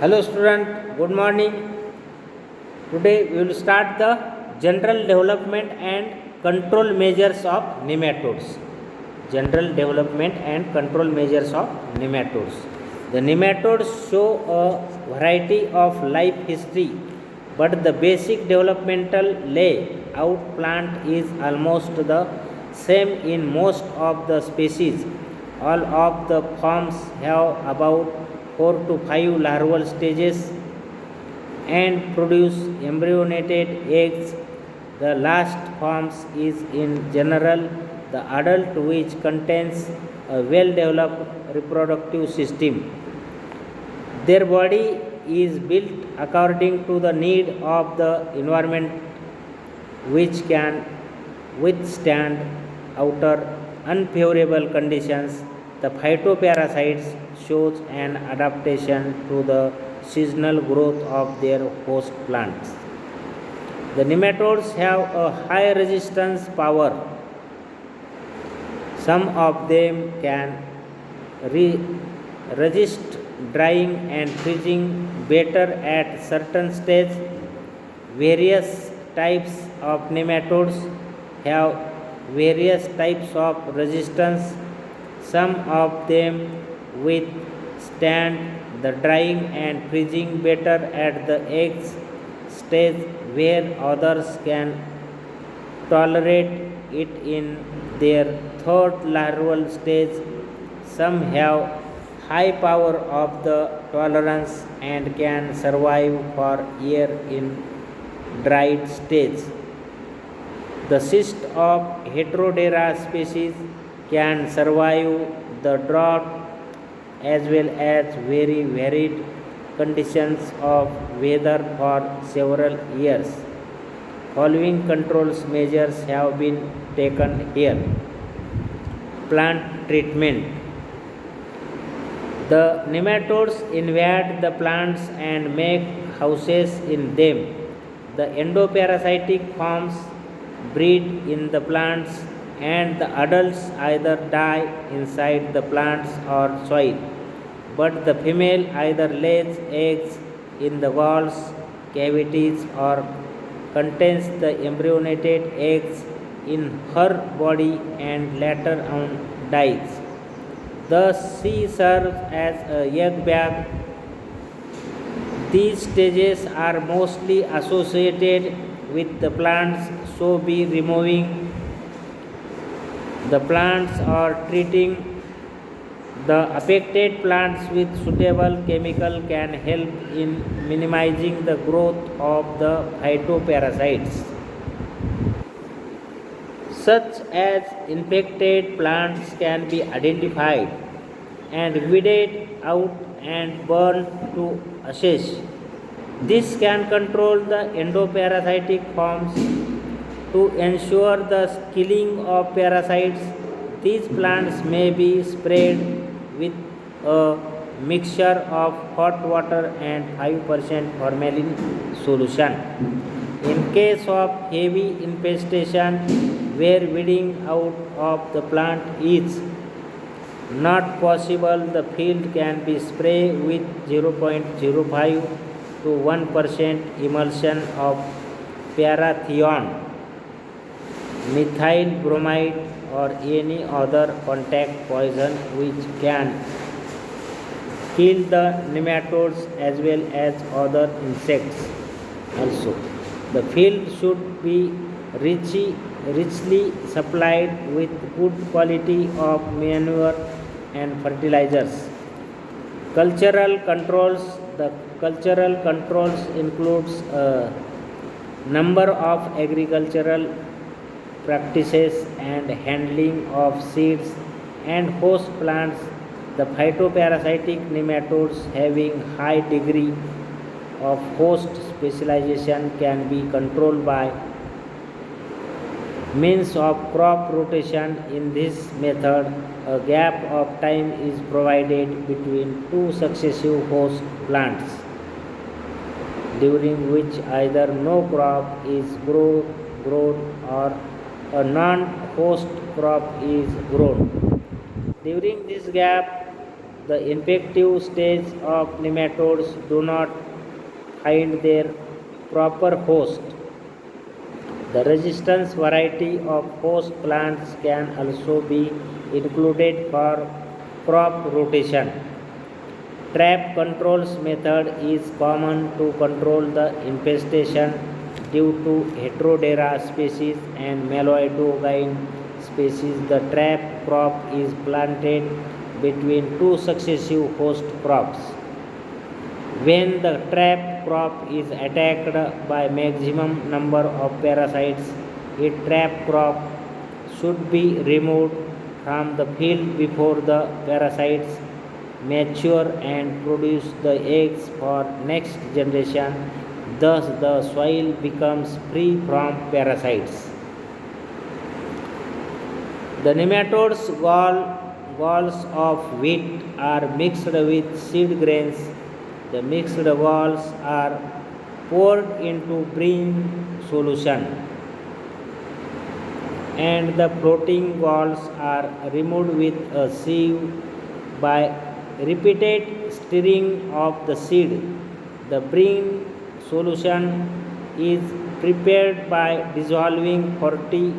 Hello student, good morning. Today we will start the general development and control measures of nematodes. General development and control measures of nematodes. The nematodes show a variety of life history, but the basic developmental layout plant is almost the same in most of the species. All of the forms have about 4 to 5 larval stages and produce embryonated eggs. The last forms is in general the adult, which contains a well developed reproductive system. Their body is built according to the need of the environment, which can withstand outer unfavorable conditions. The phytoparasites shows an adaptation to the seasonal growth of their host plants. The nematodes have a high resistance power. Some of them can resist drying and freezing better at certain stages. Various types of nematodes have various types of resistance. Some of them withstand the drying and freezing better at the eggs stage, where others can tolerate it in their third larval stage. Some have high power of the tolerance and can survive for year in dried stage. The cyst of Heterodera species can survive the drought as well as very varied conditions of weather for several years. Following controls measures have been taken here. Plant treatment. The nematodes invade the plants and make houses in them. The endoparasitic forms breed in the plants, and the adults either die inside the plants or soil, but the female either lays eggs in the walls cavities or contains the embryonated eggs in her body and later on dies. Thus she serves as a egg bag. These stages are mostly associated with the plants, so be removing the plants or treating the affected plants with suitable chemical can help in minimizing the growth of the phytoparasites, such as infected plants can be identified and weeded out and burned to ashes. This can control the endoparasitic forms. To ensure the killing of parasites, these plants may be sprayed with a mixture of hot water and 5% formalin solution. In case of heavy infestation where weeding out of the plant is not possible, the field can be sprayed with 0.05 to 1% emulsion of parathion, methyl bromide, or any other contact poison which can kill the nematodes as well as other insects also. The field should be richly supplied with good quality of manure and fertilizers. Cultural controls. The cultural controls includes a number of agricultural practices and handling of seeds and host plants. The phytoparasitic nematodes having high degree of host specialization can be controlled by means of crop rotation. In this method, a gap of time is provided between two successive host plants, during which either no crop is grown or a non-host crop is grown. During this gap, the infective stage of nematodes do not find their proper host. The resistance variety of host plants can also be included for crop rotation. Trap controls method is common to control the infestation due to Heterodera species and Meloidogyne species. The trap crop is planted between two successive host crops. When the trap crop is attacked by maximum number of parasites, a trap crop should be removed from the field before the parasites mature and produce the eggs for next generation. Thus, the soil becomes free from parasites. The nematodes galls of wheat are mixed with seed grains. The mixed galls are poured into brine solution, and the floating galls are removed with a sieve by repeated stirring of the seed. The brine solution is prepared by dissolving 40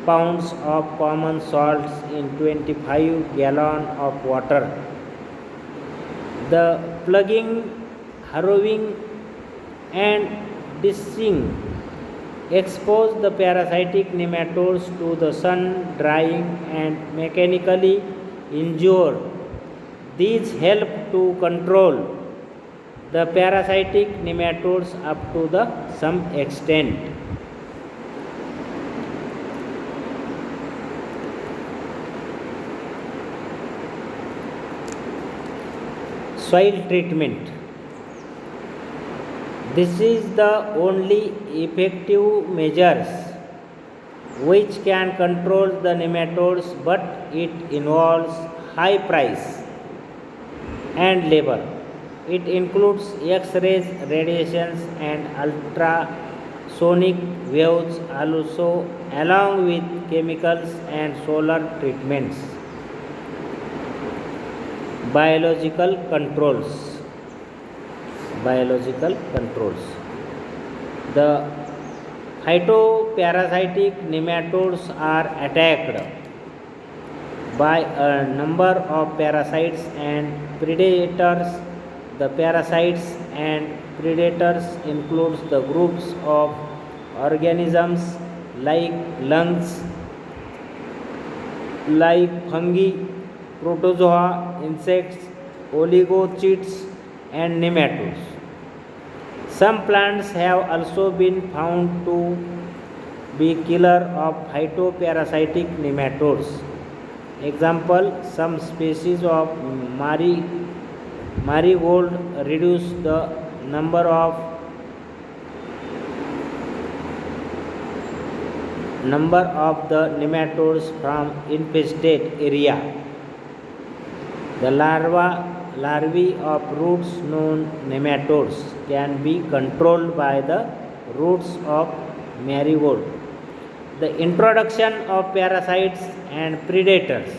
pounds of common salts in 25 gallons of water. The plugging, harrowing, and dissing expose the parasitic nematodes to the sun, drying, and mechanically injure. These help to control the parasitic nematodes up to some extent. Soil treatment. This is the only effective measures which can control the nematodes, but it involves high price and labor. It includes X-rays, radiations, and ultrasonic waves, also along with chemicals and solar treatments. Biological controls. The phytoparasitic nematodes are attacked by a number of parasites and predators. The parasites and predators includes the groups of organisms like lungs, like fungi, protozoa, insects, oligochaetes, and nematodes. Some plants have also been found to be killer of phytoparasitic nematodes. Example, some species of marigold reduce the number of the nematodes from infested area. The larvae of roots known nematodes can be controlled by the roots of marigold. The introduction of parasites and predators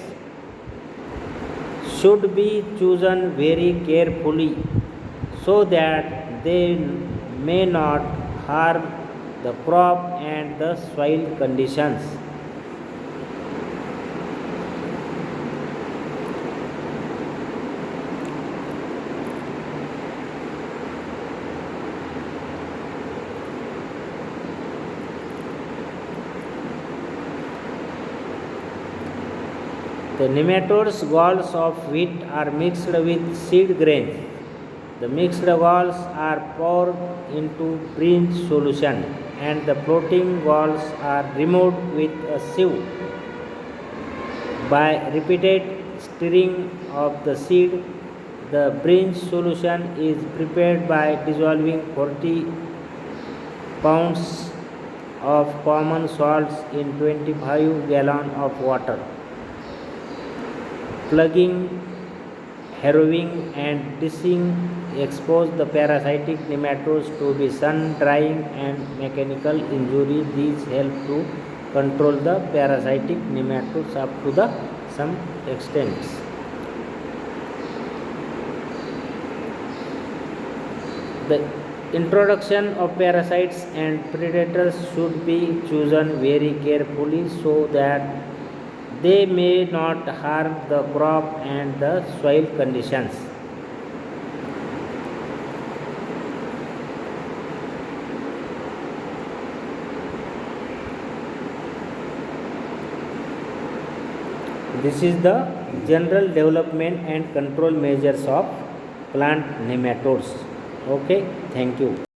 should be chosen very carefully so that they may not harm the crop and the soil conditions. The nematodes galls of wheat are mixed with seed grains. The mixed galls are poured into brine solution, and the floating galls are removed with a sieve. By repeated stirring of the seed, the brine solution is prepared by dissolving 40 pounds of common salts in 25 gallons of water. Plugging, harrowing, and dissing expose the parasitic nematodes to the sun, drying, and mechanical injury. These help to control the parasitic nematodes up to some extent. The introduction of parasites and predators should be chosen very carefully so that they may not harm the crop and the soil conditions. This is the general development and control measures of plant nematodes. Okay, thank you.